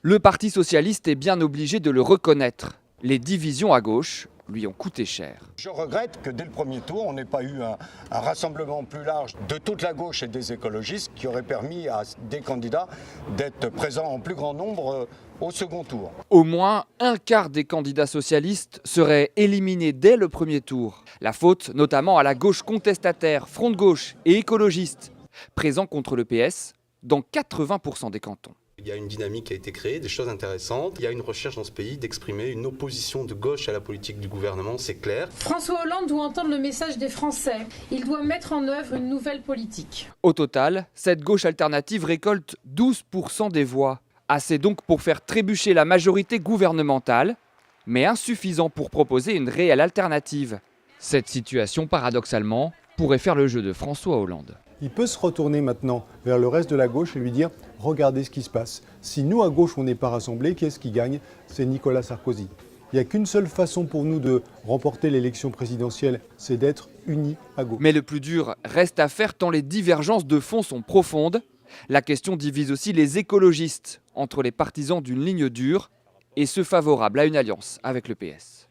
Le Parti socialiste est bien obligé de le reconnaître. Les divisions à gauche lui ont coûté cher. Je regrette que dès le premier tour, on n'ait pas eu un rassemblement plus large de toute la gauche et des écologistes qui aurait permis à des candidats d'être présents en plus grand nombre au second tour. Au moins un quart des candidats socialistes seraient éliminés dès le premier tour. La faute notamment à la gauche contestataire, Front de gauche et écologiste, présents contre le PS dans 80% des cantons. Il y a une dynamique qui a été créée, des choses intéressantes. Il y a une recherche dans ce pays d'exprimer une opposition de gauche à la politique du gouvernement, c'est clair. François Hollande doit entendre le message des Français. Il doit mettre en œuvre une nouvelle politique. Au total, cette gauche alternative récolte 12% des voix. Assez donc pour faire trébucher la majorité gouvernementale, mais insuffisant pour proposer une réelle alternative. Cette situation, paradoxalement, pourrait faire le jeu de François Hollande. Il peut se retourner maintenant vers le reste de la gauche et lui dire « Regardez ce qui se passe. Si nous, à gauche, on n'est pas rassemblés, qui est-ce qui gagne? C'est Nicolas Sarkozy. Il n'y a qu'une seule façon pour nous de remporter l'élection présidentielle, c'est d'être unis à gauche. » Mais le plus dur reste à faire tant les divergences de fond sont profondes. La question divise aussi les écologistes entre les partisans d'une ligne dure et ceux favorables à une alliance avec le PS.